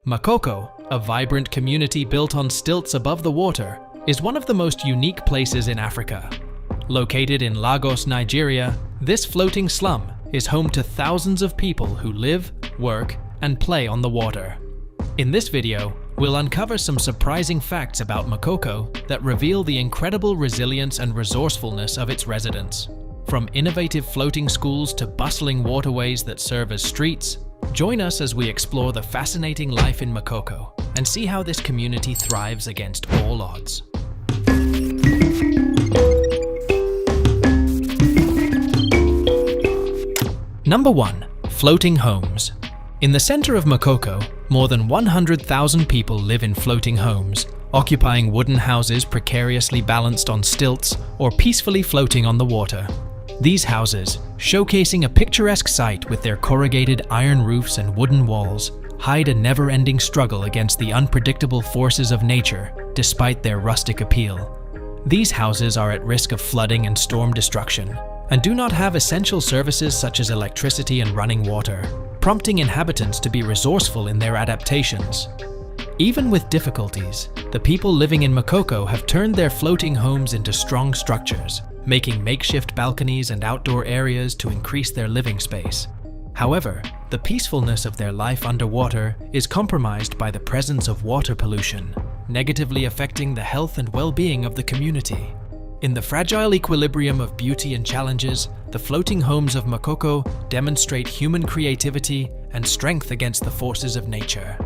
MAKOKO, a vibrant community built on stilts above the water, is one of the most unique places in Africa. Located in Lagos, Nigeria, this floating slum is home to thousands of people who live, work, and play on the water. In this video, we'll uncover some surprising facts about MAKOKO that reveal the incredible resilience and resourcefulness of its residents. From innovative floating schools to bustling waterways that serve as streets, join us as we explore the fascinating life in MAKOKO and see how this community thrives against all odds. Number 1. Floating homes. In the center of MAKOKO, more than 100,000 people live in floating homes, occupying wooden houses precariously balanced on stilts or peacefully floating on the water. These houses, showcasing a picturesque sight with their corrugated iron roofs and wooden walls, hide a never-ending struggle against the unpredictable forces of nature, despite their rustic appeal. These houses are at risk of flooding and storm destruction, and do not have essential services such as electricity and running water, prompting inhabitants to be resourceful in their adaptations. Even with difficulties, the people living in MAKOKO have turned their floating homes into strong structures, making makeshift balconies and outdoor areas to increase their living space. However, the peacefulness of their life underwater is compromised by the presence of water pollution, negatively affecting the health and well-being of the community. In the fragile equilibrium of beauty and challenges, the floating homes of MAKOKO demonstrate human creativity and strength against the forces of nature.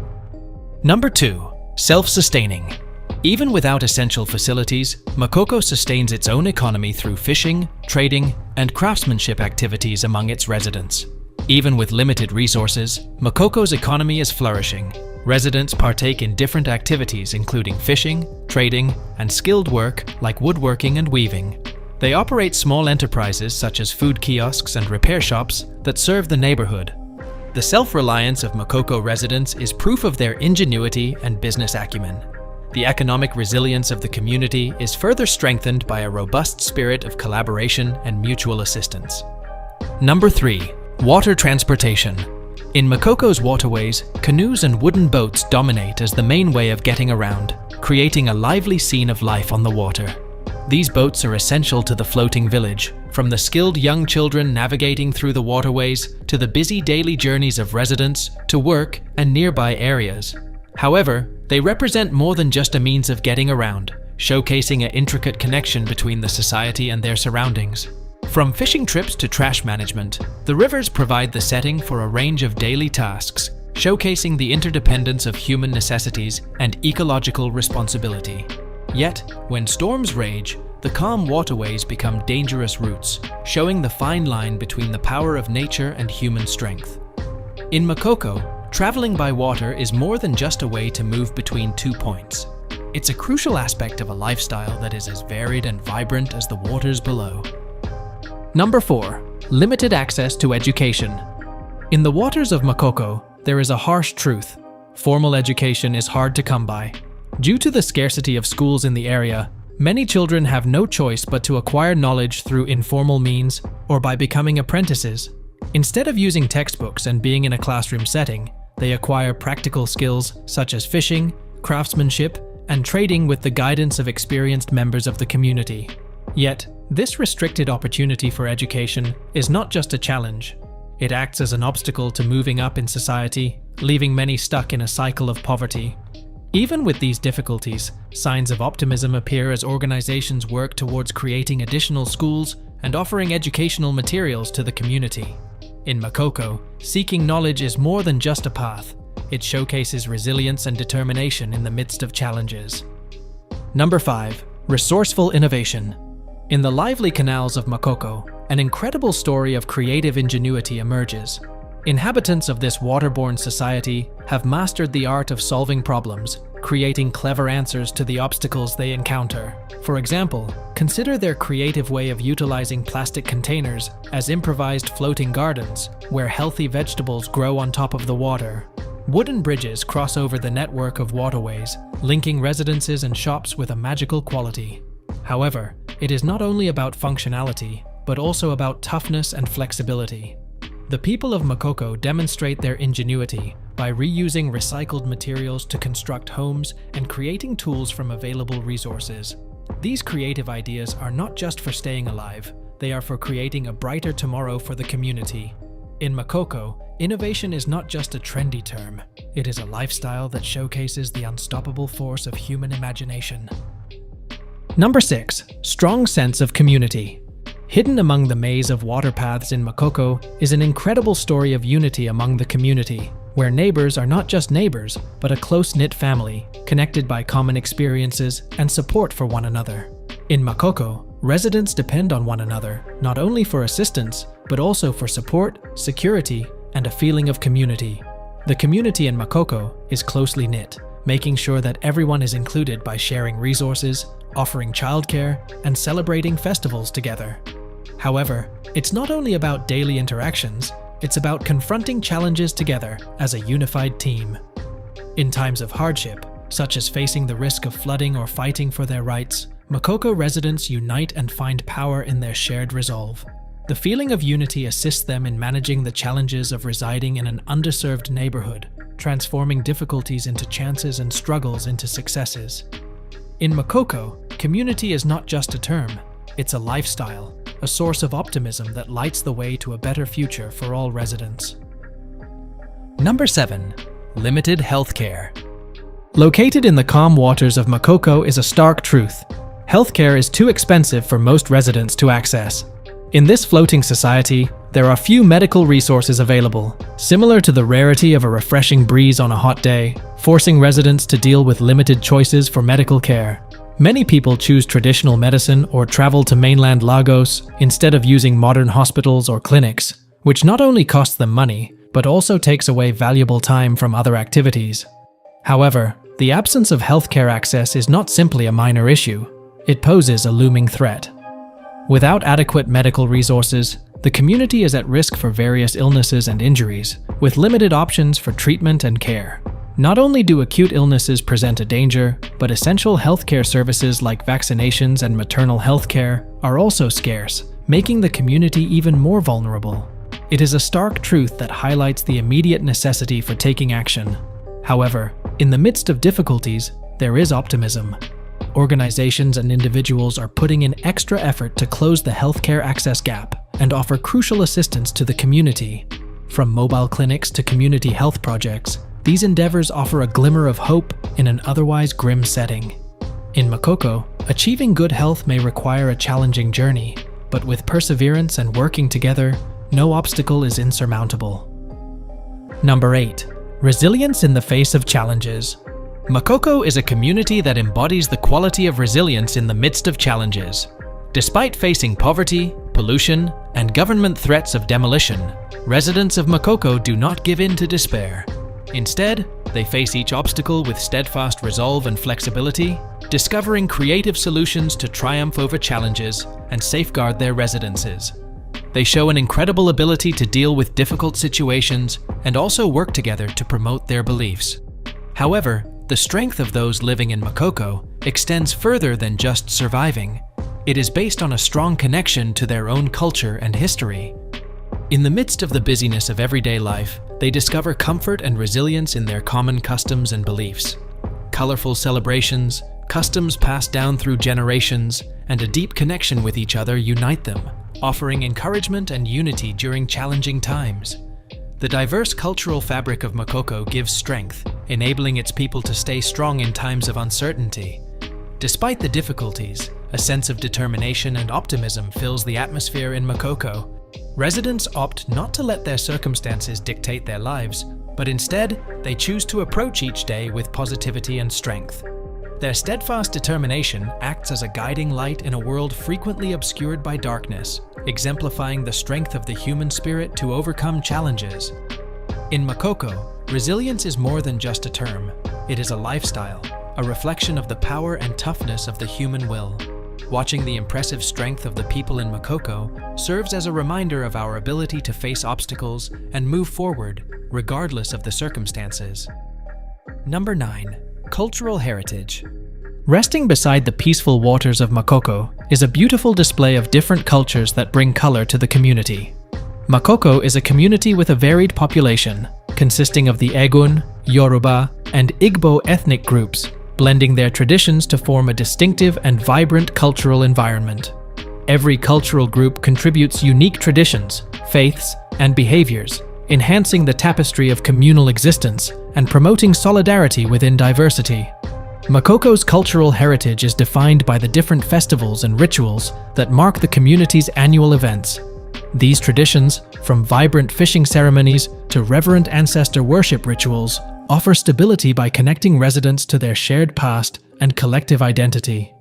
Number 2. Self-sustaining. Even without essential facilities, MAKOKO sustains its own economy through fishing, trading, and craftsmanship activities among its residents. Even with limited resources, MAKOKO's economy is flourishing. Residents partake in different activities including fishing, trading, and skilled work like woodworking and weaving. They operate small enterprises such as food kiosks and repair shops that serve the neighborhood. The self-reliance of MAKOKO residents is proof of their ingenuity and business acumen. The economic resilience of the community is further strengthened by a robust spirit of collaboration and mutual assistance. Number 3. Water transportation. In MAKOKO's waterways, canoes and wooden boats dominate as the main way of getting around, creating a lively scene of life on the water. These boats are essential to the floating village, from the skilled young children navigating through the waterways to the busy daily journeys of residents to work and nearby areas. However, they represent more than just a means of getting around, showcasing an intricate connection between the society and their surroundings. From fishing trips to trash management, the rivers provide the setting for a range of daily tasks, showcasing the interdependence of human necessities and ecological responsibility. Yet, when storms rage, the calm waterways become dangerous routes, showing the fine line between the power of nature and human strength. In MAKOKO, traveling by water is more than just a way to move between 2 points. It's a crucial aspect of a lifestyle that is as varied and vibrant as the waters below. Number 4. Limited access to education. In the waters of MAKOKO, there is a harsh truth. Formal education is hard to come by. Due to the scarcity of schools in the area, many children have no choice but to acquire knowledge through informal means or by becoming apprentices. Instead of using textbooks and being in a classroom setting, they acquire practical skills such as fishing, craftsmanship, and trading with the guidance of experienced members of the community. Yet, this restricted opportunity for education is not just a challenge. It acts as an obstacle to moving up in society, leaving many stuck in a cycle of poverty. Even with these difficulties, signs of optimism appear as organizations work towards creating additional schools and offering educational materials to the community. In MAKOKO, seeking knowledge is more than just a path. It showcases resilience and determination in the midst of challenges. Number 5. Resourceful innovation. In the lively canals of MAKOKO, an incredible story of creative ingenuity emerges. Inhabitants of this waterborne society have mastered the art of solving problems, creating clever answers to the obstacles they encounter. For example, consider their creative way of utilizing plastic containers as improvised floating gardens, where healthy vegetables grow on top of the water. Wooden bridges cross over the network of waterways, linking residences and shops with a magical quality. However, it is not only about functionality, but also about toughness and flexibility. The people of Makoko demonstrate their ingenuity by reusing recycled materials to construct homes and creating tools from available resources. These creative ideas are not just for staying alive, they are for creating a brighter tomorrow for the community. In Makoko, innovation is not just a trendy term, it is a lifestyle that showcases the unstoppable force of human imagination. Number 6. Strong sense of community. Hidden among the maze of water paths in Makoko is an incredible story of unity among the community, where neighbors are not just neighbors, but a close-knit family, connected by common experiences and support for one another. In Makoko, residents depend on one another, not only for assistance, but also for support, security, and a feeling of community. The community in Makoko is closely knit, making sure that everyone is included by sharing resources, offering childcare, and celebrating festivals together. However, it's not only about daily interactions, it's about confronting challenges together as a unified team. In times of hardship, such as facing the risk of flooding or fighting for their rights, Makoko residents unite and find power in their shared resolve. The feeling of unity assists them in managing the challenges of residing in an underserved neighborhood, transforming difficulties into chances and struggles into successes. In Makoko, community is not just a term, it's a lifestyle, a source of optimism that lights the way to a better future for all residents. Number 7. Limited healthcare. Located in the calm waters of Makoko is a stark truth. Healthcare is too expensive for most residents to access. In this floating society, there are few medical resources available, similar to the rarity of a refreshing breeze on a hot day, forcing residents to deal with limited choices for medical care. Many people choose traditional medicine or travel to mainland Lagos instead of using modern hospitals or clinics, which not only costs them money, but also takes away valuable time from other activities. However, the absence of healthcare access is not simply a minor issue, it poses a looming threat. Without adequate medical resources, the community is at risk for various illnesses and injuries, with limited options for treatment and care. Not only do acute illnesses present a danger, but essential healthcare services like vaccinations and maternal health care are also scarce, making the community even more vulnerable. It is a stark truth that highlights the immediate necessity for taking action. However, in the midst of difficulties, there is optimism. Organizations and individuals are putting in extra effort to close the healthcare access gap and offer crucial assistance to the community. From mobile clinics to community health projects, these endeavors offer a glimmer of hope in an otherwise grim setting. In Makoko, achieving good health may require a challenging journey, but with perseverance and working together, no obstacle is insurmountable. Number 8. Resilience in the face of challenges. Makoko is a community that embodies the quality of resilience in the midst of challenges. Despite facing poverty, pollution, and government threats of demolition, residents of Makoko do not give in to despair. Instead, they face each obstacle with steadfast resolve and flexibility, discovering creative solutions to triumph over challenges and safeguard their residences. They show an incredible ability to deal with difficult situations and also work together to promote their beliefs. However, the strength of those living in Makoko extends further than just surviving. It is based on a strong connection to their own culture and history. In the midst of the busyness of everyday life, they discover comfort and resilience in their common customs and beliefs. Colorful celebrations, customs passed down through generations, and a deep connection with each other unite them, offering encouragement and unity during challenging times. The diverse cultural fabric of Makoko gives strength, enabling its people to stay strong in times of uncertainty. Despite the difficulties, a sense of determination and optimism fills the atmosphere in Makoko. Residents opt not to let their circumstances dictate their lives, but instead, they choose to approach each day with positivity and strength. Their steadfast determination acts as a guiding light in a world frequently obscured by darkness, exemplifying the strength of the human spirit to overcome challenges. In Makoko, resilience is more than just a term. It is a lifestyle, a reflection of the power and toughness of the human will. Watching the impressive strength of the people in Makoko serves as a reminder of our ability to face obstacles and move forward, regardless of the circumstances. Number 9. Cultural heritage. Resting beside the peaceful waters of Makoko is a beautiful display of different cultures that bring color to the community. MAKOKO is a community with a varied population, consisting of the Egun, Yoruba, and Igbo ethnic groups, blending their traditions to form a distinctive and vibrant cultural environment. Every cultural group contributes unique traditions, faiths, and behaviors, enhancing the tapestry of communal existence and promoting solidarity within diversity. MAKOKO's cultural heritage is defined by the different festivals and rituals that mark the community's annual events. These traditions, from vibrant fishing ceremonies to reverent ancestor worship rituals, offer stability by connecting residents to their shared past and collective identity.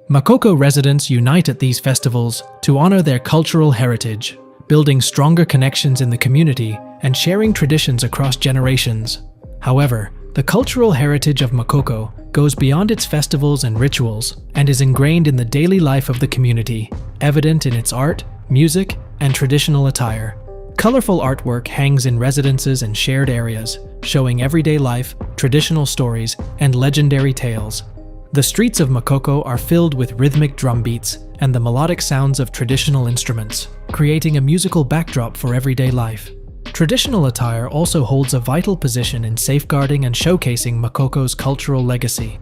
MAKOKO residents unite at these festivals to honor their cultural heritage, building stronger connections in the community and sharing traditions across generations. However, the cultural heritage of MAKOKO goes beyond its festivals and rituals and is ingrained in the daily life of the community, evident in its art, music, and traditional attire. Colorful artwork hangs in residences and shared areas, showing everyday life, traditional stories, and legendary tales. The streets of MAKOKO are filled with rhythmic drum beats and the melodic sounds of traditional instruments, creating a musical backdrop for everyday life. Traditional attire also holds a vital position in safeguarding and showcasing MAKOKO's cultural legacy.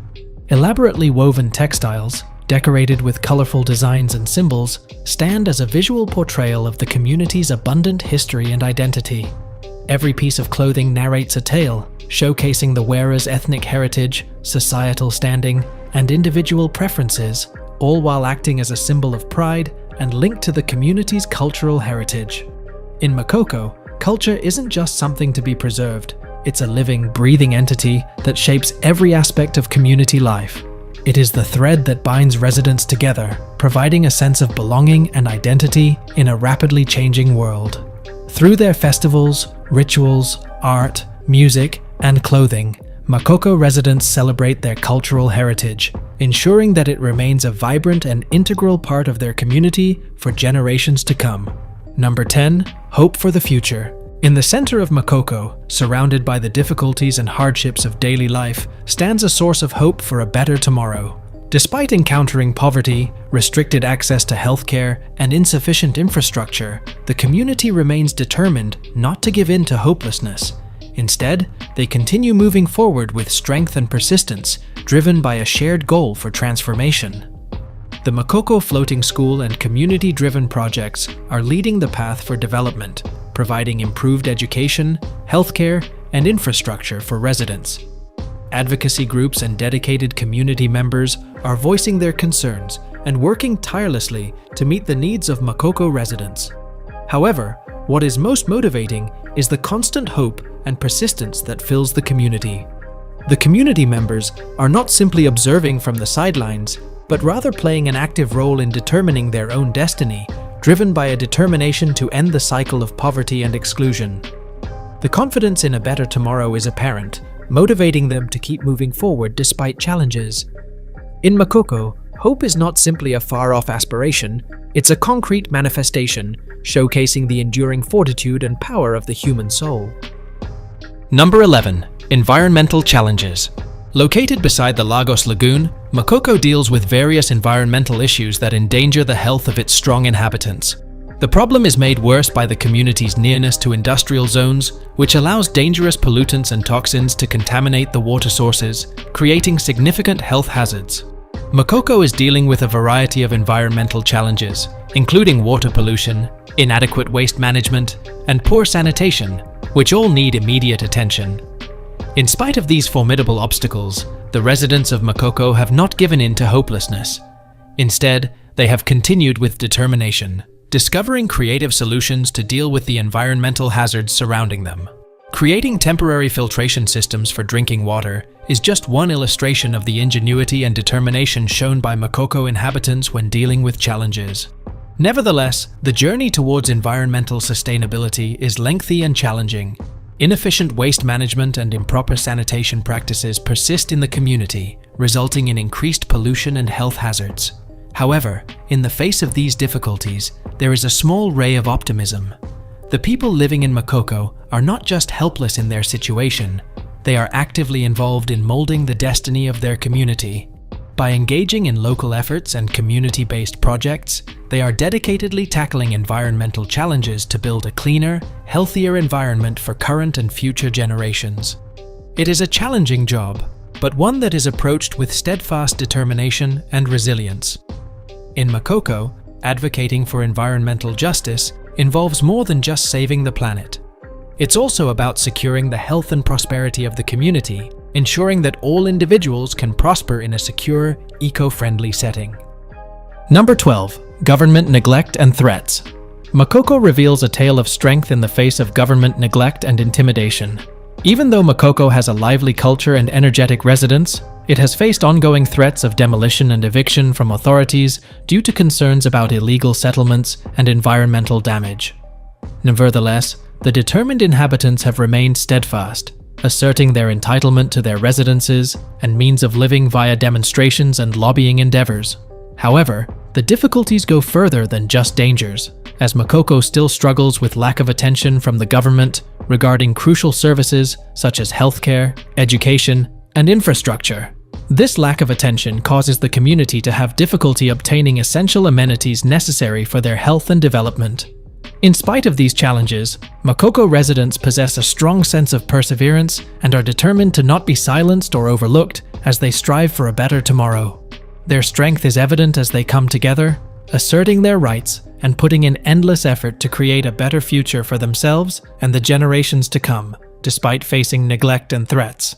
Elaborately woven textiles, decorated with colorful designs and symbols, stand as a visual portrayal of the community's abundant history and identity. Every piece of clothing narrates a tale, showcasing the wearer's ethnic heritage, societal standing, and individual preferences, all while acting as a symbol of pride and linked to the community's cultural heritage. In MAKOKO, culture isn't just something to be preserved, it's a living, breathing entity that shapes every aspect of community life. It is the thread that binds residents together, providing a sense of belonging and identity in a rapidly changing world. Through their festivals, rituals, art, music, and clothing, MAKOKO residents celebrate their cultural heritage, ensuring that it remains a vibrant and integral part of their community for generations to come. Number 10. Hope for the future. In the center of MAKOKO, surrounded by the difficulties and hardships of daily life, stands a source of hope for a better tomorrow. Despite encountering poverty, restricted access to healthcare, and insufficient infrastructure, the community remains determined not to give in to hopelessness. Instead, they continue moving forward with strength and persistence, driven by a shared goal for transformation. The MAKOKO Floating School and community-driven projects are leading the path for development, providing improved education, healthcare, and infrastructure for residents. Advocacy groups and dedicated community members are voicing their concerns and working tirelessly to meet the needs of MAKOKO residents. However, what is most motivating is the constant hope and persistence that fills the community. The community members are not simply observing from the sidelines, but rather playing an active role in determining their own destiny, driven by a determination to end the cycle of poverty and exclusion. The confidence in a better tomorrow is apparent, motivating them to keep moving forward despite challenges. In MAKOKO, hope is not simply a far-off aspiration, it's a concrete manifestation, showcasing the enduring fortitude and power of the human soul. Number 11. Environmental challenges. Located beside the Lagos Lagoon, MAKOKO deals with various environmental issues that endanger the health of its strong inhabitants. The problem is made worse by the community's nearness to industrial zones, which allows dangerous pollutants and toxins to contaminate the water sources, creating significant health hazards. MAKOKO is dealing with a variety of environmental challenges, including water pollution, inadequate waste management, and poor sanitation, which all need immediate attention. In spite of these formidable obstacles, the residents of MAKOKO have not given in to hopelessness. Instead, they have continued with determination, discovering creative solutions to deal with the environmental hazards surrounding them. Creating temporary filtration systems for drinking water is just one illustration of the ingenuity and determination shown by MAKOKO inhabitants when dealing with challenges. Nevertheless, the journey towards environmental sustainability is lengthy and challenging. Inefficient waste management and improper sanitation practices persist in the community, resulting in increased pollution and health hazards. However, in the face of these difficulties, there is a small ray of optimism. The people living in MAKOKO are not just helpless in their situation, they are actively involved in molding the destiny of their community. By engaging in local efforts and community-based projects, they are dedicatedly tackling environmental challenges to build a cleaner, healthier environment for current and future generations. It is a challenging job, but one that is approached with steadfast determination and resilience. In MAKOKO, advocating for environmental justice involves more than just saving the planet. It's also about securing the health and prosperity of the community, ensuring that all individuals can prosper in a secure, eco-friendly setting. Number 12. Government neglect and threats. MAKOKO reveals a tale of strength in the face of government neglect and intimidation. Even though MAKOKO has a lively culture and energetic residents, it has faced ongoing threats of demolition and eviction from authorities due to concerns about illegal settlements and environmental damage. Nevertheless, the determined inhabitants have remained steadfast, asserting their entitlement to their residences and means of living via demonstrations and lobbying endeavors. However, the difficulties go further than just dangers, as MAKOKO still struggles with lack of attention from the government regarding crucial services such as healthcare, education, and infrastructure. This lack of attention causes the community to have difficulty obtaining essential amenities necessary for their health and development. In spite of these challenges, MAKOKO residents possess a strong sense of perseverance and are determined to not be silenced or overlooked as they strive for a better tomorrow. Their strength is evident as they come together, asserting their rights and putting in endless effort to create a better future for themselves and the generations to come, despite facing neglect and threats.